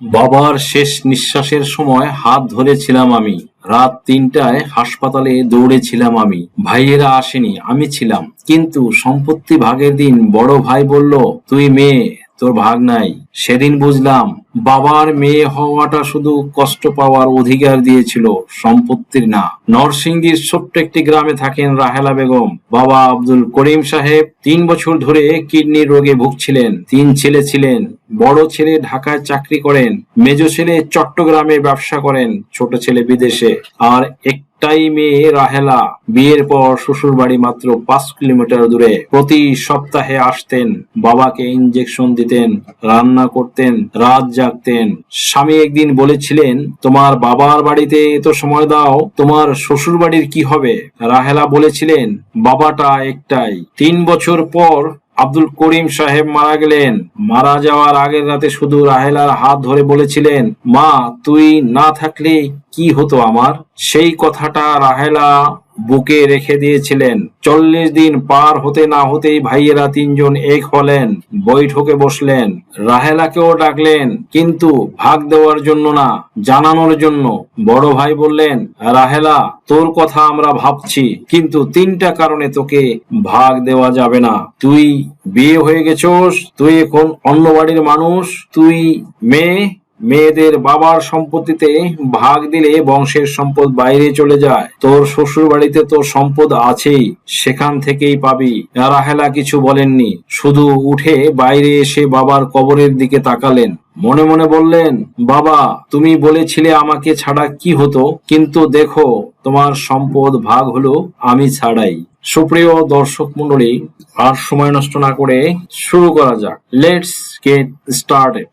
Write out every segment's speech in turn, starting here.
বাবার শেষ নিঃশ্বাসের সময় হাত ধরেছিলাম আমি। রাত ৩টায় হাসপাতালে দৌড়েছিলাম আমি। ভাইয়েরা আসেনি, আমি ছিলাম। কিন্তু সম্পত্তি ভাগের দিন বড় ভাই বলল, তুই মেয়ে, তোর ভাগ নাই। সেদিন বুঝলাম বাবার মেয়ে হওয়াটা শুধু কষ্ট পাওয়ার অধিকার দিয়েছিল, সম্পত্তির না। নরসিংদীর ছোট্ট একটি গ্রামে থাকেন রাহেলা বেগম। বাবা আব্দুল করিম সাহেব ৩ বছর ধরে কিডনির রোগে ভুগছিলেন। ৩ ছেলে ছিলেন। বড় ছেলে ঢাকায় চাকরি করেন, মেজ ছেলে চট্টগ্রামে ব্যবসা করেন, ছোট ছেলে বিদেশে। আর একটাই মেয়ে রাহেলা। বিয়ের পর শ্বশুর বাড়ি মাত্র ৫ কিলোমিটার দূরে। প্রতি সপ্তাহে আসতেন, বাবাকে ইঞ্জেকশন দিতেন, রান্না করতেন, রাত জাগতেন। স্বামী একদিন বলেছিলেন, তোমার বাবার বাড়িতে এত সময় দাও, তোমার শ্বশুর বাড়ির কি হবে? রাহেলা বলেছিলেন, বাবাটা একটাই। ৩ বছর পর আব্দুল করিম সাহেব মারা গেলেন। মারা যাওয়ার আগের রাতে শুধু রাহেলার হাত ধরে বলেছিলেন, মা, তুই না থাকলে কি হতো আমার? সেই কথাটা রাহেলা বুকে রেখে দিয়েছিলেন। ৪০ দিন পার হতে না হতেই ভাইয়েরা ৩জন এক হলেন, বৈঠকে বসলেন। রাহেলাকেও ডাকলেন, কিন্তু ভাগ দেওয়ার জন্য না, জানানোর জন্য। বড় ভাই বললেন, রাহেলা, তোর কথা আমরা ভাবছি, কিন্তু ৩টা কারণে তোকে ভাগ দেওয়া যাবে না। তুই বিয়ে হয়ে গেছোস, তুই এখন অন্য বাড়ির মানুষ, তুই মেয়ে। মেয়েদের বাবার সম্পত্তিতে ভাগ দিলে বংশের সম্পদ বাইরে চলে যায়। তোর শ্বশুর বাড়িতে তোর সম্পদ আছেই, সেখান থেকেই পাবি। রাহেলা কিছু বলেননি, শুধু উঠে বাইরে এসে বাবার কবরের দিকে তাকালেন। মনে মনে বললেন, বাবা, তুমি বলেছিলে আমাকে ছাড়া কি হতো, কিন্তু দেখো তোমার সম্পদ ভাগ হলো আমি ছাড়াই। সুপ্রিয় দর্শক মন্ডলী, আর সময় নষ্ট না করে শুরু করা যাক। Let's get started.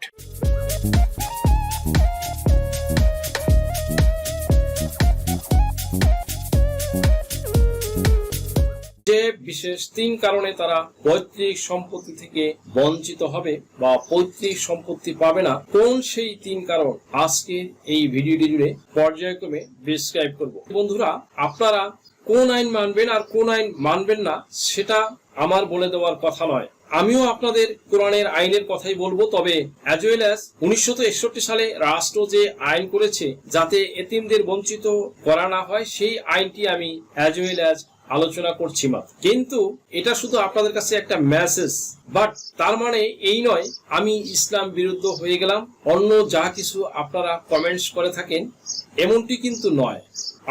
যে বিশেষ ৩ কারণে তারা পৈতৃক সম্পত্তি থেকে বঞ্চিত হবে বা পৈতৃক সম্পত্তি পাবে না, কোন সেই ৩ কারণ আজকের এই ভিডিওটি জুড়ে পর্যায়ক্রমে ডিসক্রাইব করব। বন্ধুরা, আপনারা কোন আইন মানবেন আর কোন আইন মানবেন না সেটা আমার বলে দেওয়ার কথা নয়। আমিও আপনাদের কোরআনের আইনের কথাই বলবো, তবে অ্যাজ ওয়েল অ্যাজ ১৯৬১ সালে রাষ্ট্র যে আইন করেছে যাতে এতিমদের বঞ্চিত করা না হয়, সেই আইনটি আমি অ্যাজ ওয়েল অ্যাজ আলোচনা করছি মাত্র। কিন্তু এটা শুধু আপনাদের কাছে একটা মেসেজ, বাট তার মানে এই নয় আমি ইসলাম বিরুদ্ধ হয়ে গেলাম। অন্য যা কিছু আপনারা কমেন্টস করে থাকেন এমনটি কিন্তু নয়।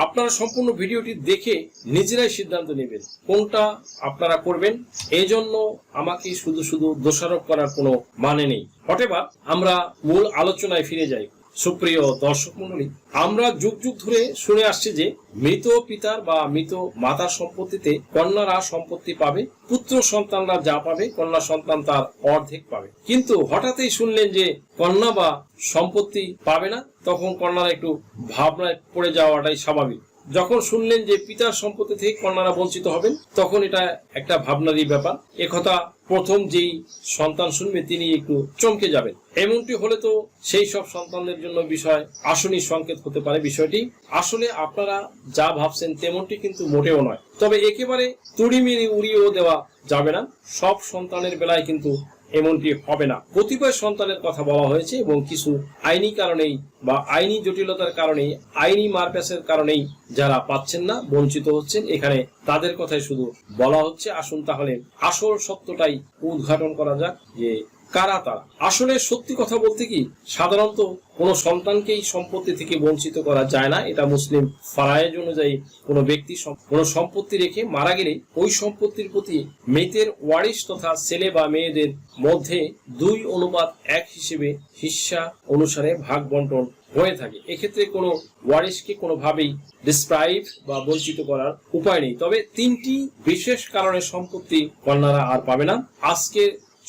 আপনারা সম্পূর্ণ ভিডিওটি দেখে নিজেরাই সিদ্ধান্ত নেবেন কোনটা আপনারা করবেন। এই জন্য আমাকে শুধু শুধু দোষারোপ করার কোনো মানে নেই। হটেবার আমরা মূল আলোচনায় ফিরে যাই। সুপ্রিয় দর্শক মন্ডলী, আমরা যুগ যুগ ধরে শুনে আসছি যে মৃত পিতার বা মৃত মাতার সম্পত্তিতে কন্যারা সম্পত্তি পাবে, পুত্র সন্তানরা যা পাবে কন্যা সন্তান তার অর্ধেক পাবে। কিন্তু হঠাৎই শুনলেন যে কন্যা বা সম্পত্তি পাবে না, তখন কন্যারা একটু ভাবনায় পড়ে যাওয়াটাই স্বাভাবিক। যখন শুনলেন যে পিতার সম্পত্তি থেকে কন্যারা বঞ্চিত হবেন, তখন এটা একটা ভাবনারই ব্যাপার। একথা প্রথম যেই সন্তান শুনবে তিনি একটু চমকে যাবেন। এমনটি হলে তো সেই সব সন্তানদের জন্য বিষয় আসনি সংকেত হতে পারে। বিষয়টি আসলে আপনারা যা ভাবছেন তেমনটি কিন্তু মোটেও নয়। তবে একেবারে তুড়ি মেরে উড়িয়েও দেওয়া যাবে না। সব সন্তানের বেলায় কিন্তু এমনটি হবে না। কতিপয় সন্তানের কথা বলা হয়েছে এবং কিছু আইনি কারণেই বা আইনি জটিলতার কারণেই, আইনি মারপ্যাচের কারণেই যারা পাচ্ছেন না, বঞ্চিত হচ্ছেন, এখানে তাদের কথাই শুধু বলা হচ্ছে। আসুন তাহলে আসল সত্যটাই উদ্ঘাটন করা যাক যে কারা তারা। আসলে সত্যি কথা বলতে কি, সাধারণত কোনো সন্তানকেই সম্পত্তি থেকে বঞ্চিত করা যায় না। এটা মুসলিম ফারায়েজ অনুযায়ী কোনো ব্যক্তি কোনো সম্পত্তি রেখে মারা গেলে ওই সম্পত্তির প্রতি মৃতের ওয়ারিশ তথা ছেলে বা মেয়েদের মধ্যে ২:১ হিসেবে হিস্সা অনুসারে ভাগ বন্টন হয়ে থাকে। এক্ষেত্রে কোনো ওয়ারিশকে কোনোভাবেই ডিসপ্রাইভ বা বঞ্চিত করার উপায় নেই। তবে ৩টি বিশেষ কারণে সম্পত্তি কন্যারা আর পাবে না। আজকে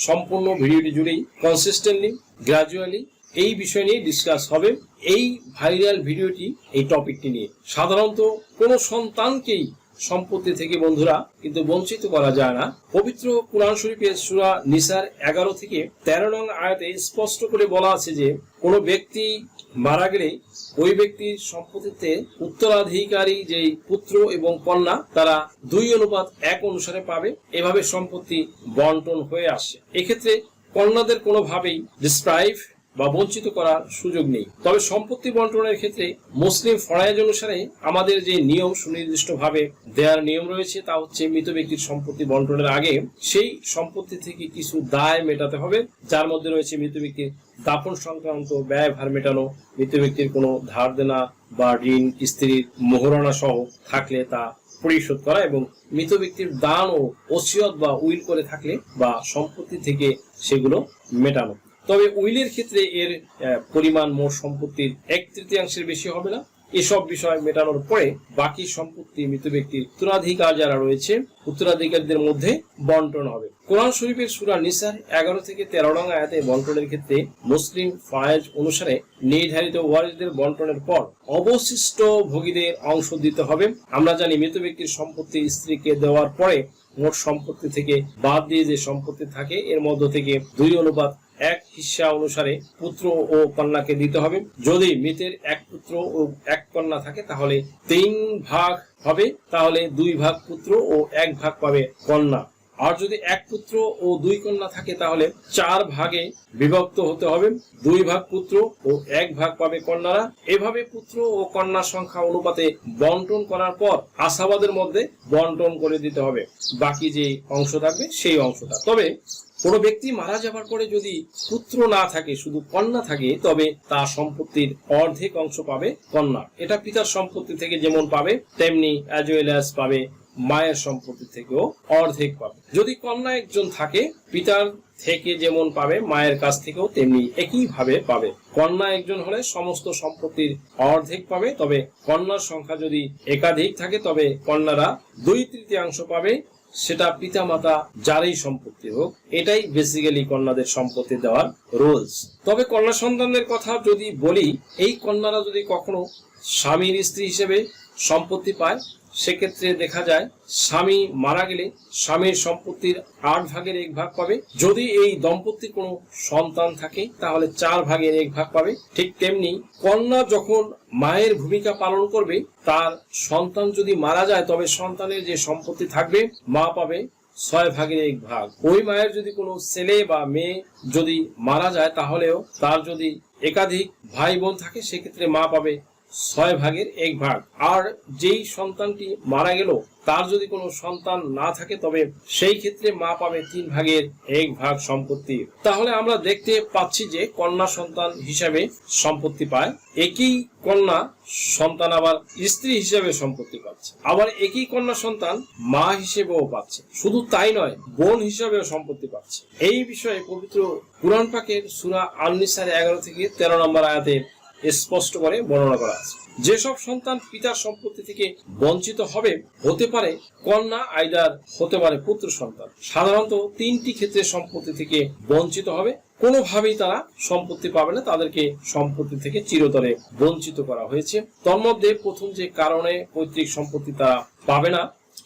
সম্পূর্ণ ভিডিওটি জুড়েই কনসিস্টেন্টলি, গ্রাজুয়ালি এই বিষয় নিয়ে ডিসকাস হবে। এই ভাইরাল ভিডিওটি এই টপিকটি নিয়ে। সাধারণত কোনো সন্তানকেই সম্পত্তি থেকে বন্ধুরা কিন্তু বঞ্চিত করা যায় না। পবিত্র কুরআন শরীফের সূরা নিসার ১১ থেকে ১৩ নং আয়াতে স্পষ্ট করে বলা আছে যে কোনো ব্যক্তি মারা গেলে ওই ব্যক্তির সম্পত্তিতে উত্তরাধিকারী যেই পুত্র এবং কন্যা তারা ২:১ অনুসারে পাবে। এভাবে সম্পত্তি বন্টন হয়ে আসে। এক্ষেত্রে কন্যাদের কোনোভাবেই ডিসপ্রাইভ বা বঞ্চিত করার সুযোগ নেই। তবে সম্পত্তি বন্টনের ক্ষেত্রে মুসলিম ফরআইজ অনুসারে আমাদের যে নিয়ম সুনির্দিষ্টভাবে দেওয়ার নিয়ম রয়েছে তা হচ্ছে মৃত ব্যক্তির সম্পত্তি বন্টনের আগে সেই সম্পত্তি থেকে কিছু দায় মেটাতে হবে, যার মধ্যে রয়েছে মৃত ব্যক্তির দাফন সংক্রান্ত ব্যয়ভার মেটানো, মৃত ব্যক্তির কোনো ধার দেনা বা ঋণ কিস্তির মোহরানা সহ থাকলে তা পরিশোধ করা এবং মৃত ব্যক্তির দান ও ওসিয়ত বা উইল করে থাকলে বা সম্পত্তি থেকে সেগুলো মেটানো। তবে উইলের ক্ষেত্রে এর পরিমাণ মোট সম্পত্তির 1/3 বেশি হবে না। এসব বিষয় মেটানোর পরে বাকি সম্পত্তি মৃত ব্যক্তির উত্তরাধিকার যারা রয়েছে উত্তরাধিকারীদের মধ্যে বন্টন হবে। কোরআন শরীফের সূরা নিসার 11 থেকে 13 নং আয়াতে বন্টনের ক্ষেত্রে মুসলিম ফরআইজ অনুসারে নির্ধারিত ওয়ারিসদের বন্টনের পর অবশিষ্ট ভোগীদের অংশ দিতে হবে। আমরা জানি মৃত ব্যক্তির সম্পত্তি স্ত্রীকে দেওয়ার পরে মোট সম্পত্তি থেকে বাদ দিয়ে যে সম্পত্তি থাকে এর মধ্য থেকে 2:1 হিস্সা অনুসারে পুত্র ও কন্যাকে দিতে হবে। যদি মৃতের 1 পুত্র ও 1 কন্যা থাকে তাহলে 3 ভাগ হবে, তাহলে 2 ভাগ পুত্র ও 1 ভাগ পাবে কন্যা। আর যদি 1 পুত্র ও 2 কন্যা থাকে তাহলে 4 ভাগে বিভক্ত হতে হবে, 2 ভাগ পুত্র ও 1 ভাগ পাবে কন্যারা। এভাবে পুত্র ও কন্যা সংখ্যা অনুপাতে বন্টন করার পর আসাবাদের মধ্যে বন্টন করে দিতে হবে বাকি যে অংশ থাকবে সেই অংশটা। তবে কোনো ব্যক্তি মারা যাবার পরে যদি পুত্র না থাকে, শুধু কন্যা থাকে, তবে তার সম্পত্তির অর্ধেক অংশ পাবে কন্যা। এটা পিতার সম্পত্তি থেকে যেমন পাবে তেমনি অ্যাজ ওয়েল অ্যাজ পাবে মায়ের সম্পত্তি থেকেও অর্ধেক পাবে। যদি কন্যা একজন থাকে পিতার থেকে যেমন পাবে মায়ের কাছ থেকেও তেমনি একইভাবে পাবে। কন্যা একজন হলে সমস্ত সম্পত্তির অর্ধেক পাবে, তবে কন্যার সংখ্যা যদি একাধিক থাকে তবে কন্যারা 2/3 পাবে, সেটা পিতা মাতা যারই সম্পত্তি হোক। এটাই বেসিক্যালি কন্যাদের সম্পত্তি দেওয়ার রুলস। তবে কন্যা সন্তানদের কথা যদি বলি, এই কন্যারা যদি কখনো স্বামীর স্ত্রী হিসেবে সম্পত্তি পায় সেক্ষেত্রে দেখা যায় স্বামী মারা গেলে স্বামীর সম্পত্তির 8 ভাগের 1 ভাগ পাবে। যদি এই দম্পতির কোনো সন্তান থাকে তাহলে 4 ভাগের 1 ভাগ পাবে। ঠিক তেমনি কন্যা যখন মায়ের ভূমিকা পালন করবে, তার সন্তান যদি মারা যায় তবে সন্তানের যে সম্পত্তি থাকবে মা পাবে 6 ভাগের 1 ভাগ। ওই মায়ের যদি কোনো ছেলে বা মেয়ে যদি মারা যায় তাহলেও তার যদি একাধিক ভাই বোন থাকে সেক্ষেত্রে মা পাবে 6 ভাগের 1 ভাগ। আর যেই সন্তানটি মারা গেল তার যদি কোনো সন্তান না থাকে তবে সেই ক্ষেত্রে মা পাবে 3 ভাগের 1 ভাগ সম্পত্তি। তাহলে আমরা দেখতে পাচ্ছি যে কন্যা সন্তান হিসাবে সম্পত্তি পায়, একই কন্যা সন্তান আবার স্ত্রী হিসেবে সম্পত্তি পাচ্ছে, আবার একই কন্যা সন্তান মা হিসেবেও পাচ্ছে। শুধু তাই নয়, বোন হিসেবেও সম্পত্তি পাচ্ছে। এই বিষয়ে পবিত্র কুরআন পাকের সূরা আন-নিসার 11 থেকে 13 নম্বর আয়াতে স্পষ্ট করে বর্ণনা করা আছে। যেসব সন্তান পিতার সম্পত্তি থেকে বঞ্চিত হবে, হতে পারে কন্যা, আইদার হতে পারে পুত্র সন্তান। সাধারণত 3টি ক্ষেত্রে সম্পত্তি থেকে বঞ্চিত হবে, কোনোভাবেই তারা সম্পত্তি পাবে না, তাদেরকে সম্পত্তি থেকে চিরতরে বঞ্চিত করা হয়েছে। তন্মধ্যে প্রথম যে কারণে পৈতৃক সম্পত্তি তারা পাবে না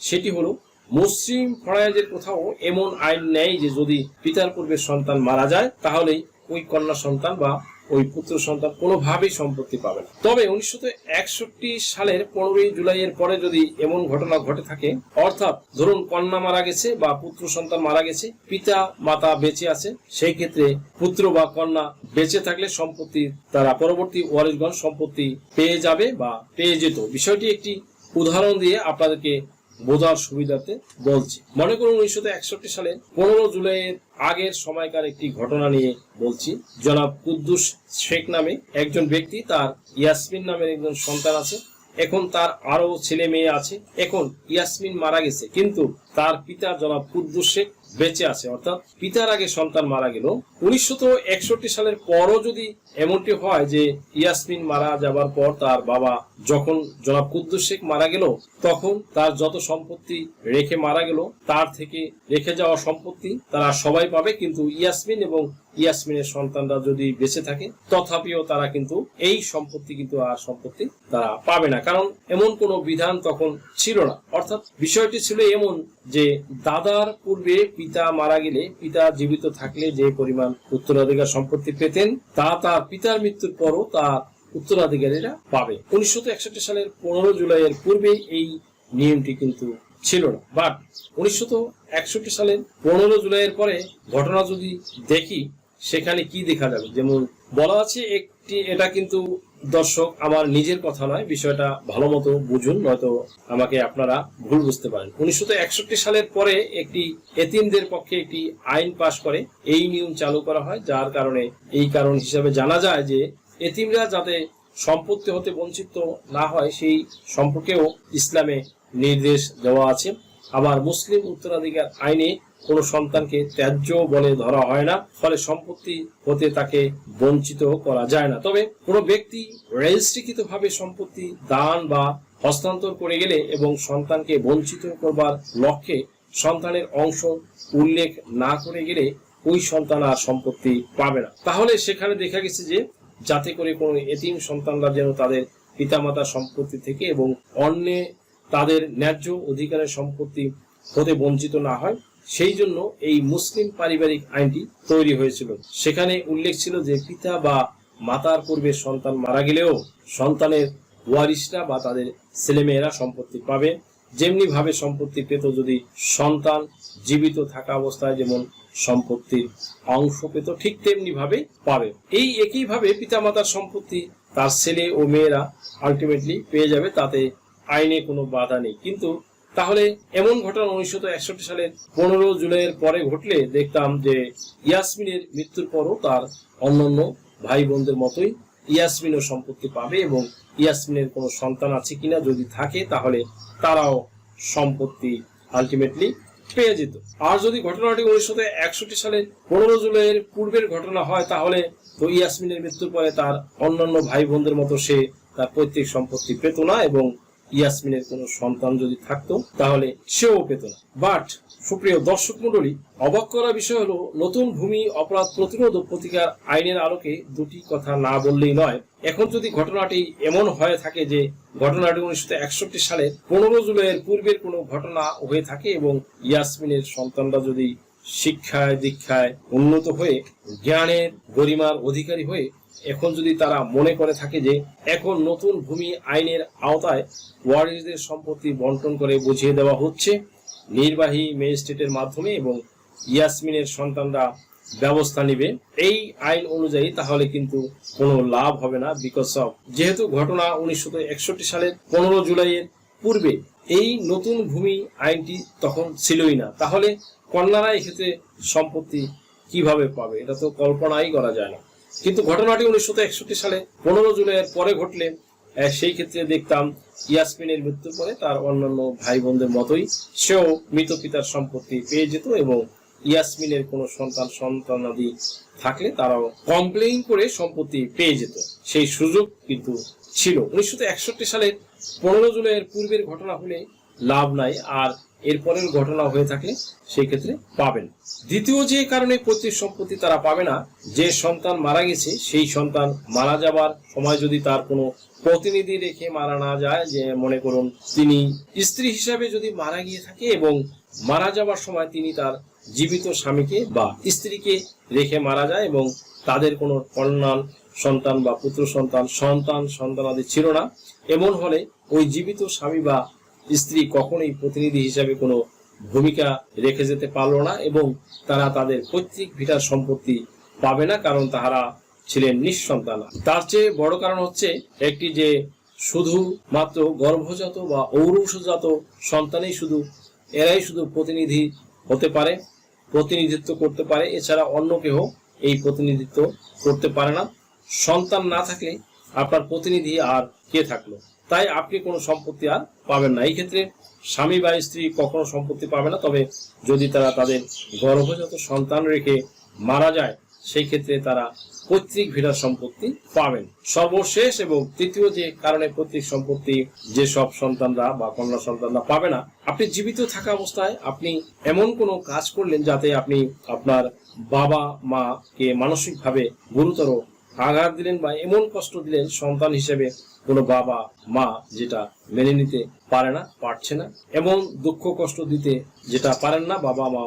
সেটি হলো মুসলিম ফরআইজের কোথাও এমন আইন নেই যে যদি পিতার পূর্বে সন্তান মারা যায় তাহলেই ওই কন্যা সন্তান বা ওই পুত্র সন্তান কোনোভাবেই সম্পত্তি পাবে না। তবে 1961 সালের 15 জুলাইয়ের পরে যদি এমন ঘটনা ঘটে থাকে, অর্থাৎ ধরুন কন্যা মারা গেছে বা পুত্র সন্তান মারা গেছে, পিতা মাতা বেঁচে আছে, সেই ক্ষেত্রে পুত্র বা কন্যা বেঁচে থাকলে সম্পত্তি তারা পরবর্তী ওয়ারিসগণ সম্পত্তি পেয়ে যাবে বা পেয়ে যেত। বিষয়টি একটি উদাহরণ দিয়ে আপনাদেরকে বোঝার সুবিধাতে বলছি। মনে করুন 1961 সালের 15 জুলাইয়ের আগের সময়কার একটি ঘটনা নিয়ে বলছি। জনাব কুদ্দুস শেখ নামে একজন ব্যক্তি, তার ইয়াসমিন নামের একজন সন্তান আছে। এখন তার আরো ছেলে মেয়ে আছে। এখন ইয়াসমিন মারা গেছে কিন্তু তার পিতা জনাব কুদ্দুস শেখ বেঁচে আছে, অর্থাৎ পিতার আগে সন্তান মারা গেল। 1961 সালের পরও যদি এমনটি হয় যে ইয়াসমিন মারা যাবার পর তার বাবা যখন জনাব কুদ্দুস শেখ মারা গেল তখন তার যত সম্পত্তি রেখে মারা গেল তার থেকে রেখে যাওয়া সম্পত্তি তারা সবাই পাবে, কিন্তু ইয়াসমিন এবং ইয়াসমিনের সন্তানরা যদি বেঁচে থাকে তথাপিও তারা কিন্তু এই সম্পত্তি কিন্তু আর সম্পত্তি তারা পাবে না, কারণ এমন কোনো বিধান তখন ছিল না। অর্থাৎ বিষয়টি ছিল এমন যে দাদার পূর্বে পিতা মারা গেলে পিতা জীবিত থাকলে যে পরিমাণ উত্তরাধিকার সম্পত্তি পেতেন তা তার পিতার মৃত্যুর পরও তার উত্তরাধিকারীরা পাবে। 1961 সালের 15 জুলাইয়ের পূর্বে এই নিয়মটি কিন্তু ছিল না। বাট 1961 সালের 15 জুলাইয়ের পরে ঘটনা যদি দেখি সেখানে কি দেখা যাবে? যেমন বলা আছে এটা কিন্তু দর্শক আমার নিজের কথা নয়, বিষয়টা ভালো মতো বুঝুন, নয়তো আমাকে আপনারা ভুল বুঝতে পারেন। 1961 সালের পরে একটি এতিমদের পক্ষে একটি আইন পাশ করে এই নিয়ম চালু করা হয়, যার কারণে এই কারণ হিসাবে জানা যায় যে এতিমরা যাতে সম্পত্তি হতে বঞ্চিত না হয় সেই সম্পর্কেও ইসলামে নির্দেশ দেওয়া আছে। আবার মুসলিম উত্তরাধিকার আইনে কোনো সন্তানকে ত্যায্য বলে ধরা হয় না, ফলে সম্পত্তি হতে তাকে বঞ্চিত করা যায় না। তবে কোনো ব্যক্তি রেজিস্ট্রিকৃতভাবে সম্পত্তি দান বা হস্তান্তর করে গেলে এবং সন্তানকে বঞ্চিত করবার লক্ষ্যে সন্তানের অংশ উল্লেখ না করে গেলে ওই সন্তান আর সম্পত্তি পাবে না। তাহলে সেখানে দেখা গেছে যে যাতে করে কোনো এতিম সন্তানরা যেন তাদের পিতামাতার সম্পত্তি থেকে এবং অন্যে তাদের ন্যায্য অধিকারের সম্পত্তি হতে বঞ্চিত না হয়, সেই জন্য এই মুসলিম পারিবারিক আইনটি তৈরি হয়েছিল। সেখানে উল্লেখ ছিল যে পিতা বা মাতার পূর্বে সন্তান মারা গেলেও সন্তানের ওয়ারিশরা বা তাদের ছেলেমেয়েরা সম্পত্তি পাবে। যেমনি ভাবে সম্পত্তি পেত যদি সন্তান জীবিত থাকা অবস্থায় যেমন সম্পত্তির অংশ পেত, ঠিক তেমনি ভাবে পাবে। এই একইভাবে পিতামাতার সম্পত্তি তার ছেলে ও মেয়েরা আলটিমেটলি পেয়ে যাবে, তাতে আইনে কোনো বাধা নেই। কিন্তু তাহলে এমন ঘটনা 1961 সালের 15 জুলাইয়ের পরে ঘটলে দেখতাম যে ইয়াসমিনের মৃত্যুর পরও তার অন্যান্য ভাই বোনদের মতোই ইয়াসমিনও সম্পত্তি পাবে এবং ইয়াসমিনের কোনো সন্তান আছে কিনা যদি থাকে তাহলে তারাও সম্পত্তি আলটিমেটলি পেয়ে যেত। আর যদি ঘটনাটি 1961 সালের 15 জুলাইয়ের পূর্বের ঘটনা হয় তাহলে তো ইয়াসমিনের মৃত্যুর পরে তার অন্যান্য ভাই বোনদের মতো সে তার পৈতৃক সম্পত্তি পেত না এবং ইয়াসমিনের কোনো সন্তান যদি থাকতো তাহলে সেও পেত না। বাট সুপ্রিয় দর্শক মন্ডলী, অবাক করা বিষয় হলো নতুন ভূমি অপরাধ প্রতিরোধ ও প্রতিকার আইনের আলোকে দুটি কথা না বললেই নয়। এখন যদি ঘটনাটি এমন হয়ে থাকে যে ঘটনাটি 1961 সালের 15 জুলাইয়ের পূর্বের কোনো ঘটনা হয়ে থাকে এবং ইয়াসমিনের সন্তানরা যদি শিক্ষায় দীক্ষায় উন্নত হয়ে জ্ঞানের গরিমার অধিকারী হয়ে এখন যদি তারা মনে করে থাকে যে এখন নতুন ভূমি আইনের আওতায় ওয়ারিশদের সম্পত্তি বন্টন করে বুঝিয়ে দেওয়া হচ্ছে নির্বাহী ম্যাজিস্ট্রেটের মাধ্যমে এবং ইয়াসমিনের সন্তানরা ব্যবস্থা নেবে এই আইন অনুযায়ী, তাহলে কিন্তু কোনো লাভ হবে না। বিকজ অফ যেহেতু ঘটনা 1961 সালের 15 জুলাইয়ের পূর্বে এই নতুন ভূমি আইনটি তখন ছিলই না, তাহলে কন্যারা এক্ষেত্রে সম্পত্তি কিভাবে পাবে? এটা তো কল্পনাই করা যায় না। কিন্তু ঘটনাটি 1961 সালে 15 জুলাইয়ের পরে ঘটলে সেই ক্ষেত্রে দেখতাম ইয়াসমিনের মৃত্যুর পরে তার অন্যান্য ভাই বোনদের মতোই সেও মৃত পিতার সম্পত্তি পেয়ে যেত এবং ইয়াসমিনের কোনো সন্তানাদি থাকলে তারাও কমপ্লেইন করে সম্পত্তি পেয়ে যেত। সেই সুযোগ কিন্তু ছিল। 1961 সালের 15 জুলাইয়ের পূর্বের ঘটনা হলে লাভ নাই, আর এরপরের ঘটনা হয়ে থাকলে সেই ক্ষেত্রে পাবেন। দ্বিতীয় যে কারণে পৈতৃক সম্পত্তি তারা পাবে না, যে সন্তান মারা গেছে সেই সন্তান মারা যাবার সময় যদি তার কোনো প্রতিনিধি রেখে মারা না যায়, যে মনে করুন তিনি স্ত্রী হিসাবে যদি মারা গিয়ে থাকে এবং মারা যাবার সময় তিনি তার জীবিত স্বামীকে বা স্ত্রীকে রেখে মারা যায় এবং তাদের কোনো কন্যা সন্তান বা পুত্র সন্তানাদি ছিল না, এমন হলে ওই জীবিত স্বামী বা স্ত্রী কখনোই প্রতিনিধি হিসাবে কোনো ভূমিকা রেখে যেতে পারলো না এবং তারা তাদের পৈতৃক ভিটার সম্পত্তি পাবে না, কারণ তাহারা ছিলেন নিঃসন্তান। তার চেয়ে বড় কারণ হচ্ছে একটি, যে শুধু মাত্র গর্ভজাত বা ঔরসজাত সন্তানই এরাই শুধু প্রতিনিধি হতে পারে, প্রতিনিধিত্ব করতে পারে, এছাড়া অন্য কেউ এই প্রতিনিধিত্ব করতে পারে না। সন্তান না থাকলে আপনার প্রতিনিধি আর কে থাকলো? তাই আপনি কোনো সম্পত্তি আর পাবেন না। এই ক্ষেত্রে স্বামী বা স্ত্রী কখনো সম্পত্তি পাবে না, তবে যদি তারা তাদের গর্ভজাত সন্তান রেখে মারা যায় সেই ক্ষেত্রে তারা পৈতৃক ভিটার সম্পত্তি পাবেন। সর্বশেষ এবং তৃতীয় যে কারণে পৈতৃক সম্পত্তি যে সব সন্তানরা বা কন্যা সন্তানরা পাবে না, আপনি জীবিত থাকা অবস্থায় আপনি এমন কোনো কাজ করলেন যাতে আপনি আপনার বাবা মা কে মানসিকভাবে গুরুতর আঘাত দিলেন বা এমন কষ্ট দিলেন সন্তান হিসেবে কোনো বাবা মা যেটা মেনে নিতে পারছে না, এমন দুঃখ কষ্ট দিতে যেটা পারেন না বাবা মা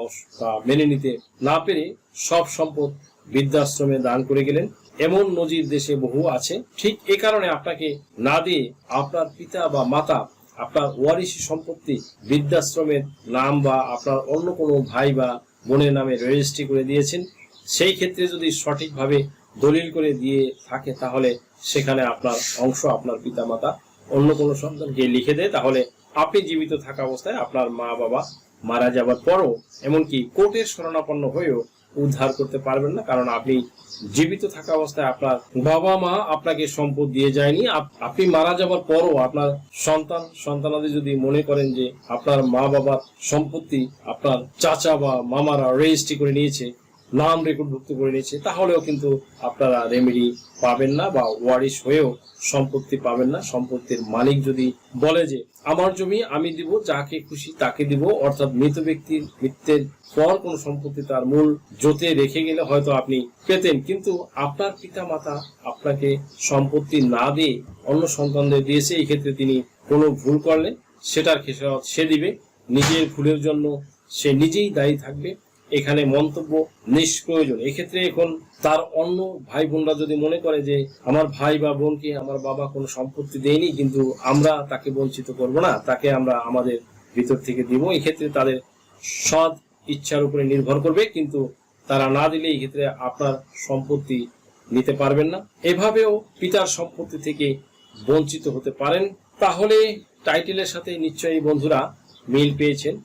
মেনে নিতে না পেরে সব সম্পদ বৃদ্ধাশ্রমে দান করে গেলেন, এমন নজির দেশে বহু আছে। ঠিক এ কারণে আপনাকে না দিয়ে আপনার পিতা বা মাতা আপনার ওয়ারিশি সম্পত্তি বৃদ্ধাশ্রমের নাম বা আপনার অন্য কোনো ভাই বা বোনের নামে রেজিস্ট্রি করে দিয়েছেন, সেই ক্ষেত্রে যদি সঠিকভাবে দলিল করে দিয়ে থাকে তাহলে সেখানে আপনার অংশ আপনার পিতামাতা অন্য কোনো সন্তানকে লিখে দেয়, তাহলে আপনি জীবিত থাকা অবস্থায় আপনার মা বাবা মারা যাবার পরও এমনকি কোর্টের শরণাপন্ন হয়েও উদ্ধার করতে পারবেন না, কারণ আপনি জীবিত থাকা অবস্থায় আপনার বাবা মা আপনাকে সম্পদ দিয়ে যায়নি। আপনি মারা যাবার পরও আপনার সন্তানাদি যদি মনে করেন যে আপনার মা বাবার সম্পত্তি আপনার চাচা বা মামারা রেজিস্ট্রি করে নিয়েছে, নাম রেকর্ডভুক্ত করে নিয়েছে, তাহলেও কিন্তু আপনারা রেমেডি পাবেন না বা ওয়ারিশ হয়েও সম্পত্তি পাবেন না। সম্পত্তির মালিক যদি বলে যে আমার জমি আমি দিব, যাকে খুশি তাকে দিব, অর্থাৎ মৃত ব্যক্তির মৃত্যুর পর কোন সম্পত্তি তার মূল জোতে রেখে গেলে হয়তো আপনি পেতেন, কিন্তু আপনার পিতা মাতা আপনাকে সম্পত্তি না দিয়ে অন্য সন্তানদের দিয়েছে, এই ক্ষেত্রে তিনি কোনো ভুল করলে সেটার খেসারত সে দিবে, নিজের ভুলের জন্য সে নিজেই দায়ী থাকবে। এখানে মন্তব্য নিষ্প্রয়োজন। এক্ষেত্রে এখন তার অন্য ভাই বোনরা যদি মনে করে যে আমার ভাই বা বোনকে আমার বাবা কোনো সম্পত্তি দেয়নি, কিন্তু আমরা তাকে বঞ্চিত করব না, তাকে আমরা আমাদের ভিতর থেকে দিব, এক্ষেত্রে তাদের সৎ ইচ্ছার উপরে নির্ভর করবে, কিন্তু তারা না দিলে এই ক্ষেত্রে আপনার সম্পত্তি নিতে পারবেন না। এভাবেও পিতার সম্পত্তি থেকে বঞ্চিত হতে পারেন। তাহলে টাইটেলের সাথে নিশ্চয়ই বন্ধুরা মিল পেয়েছেন।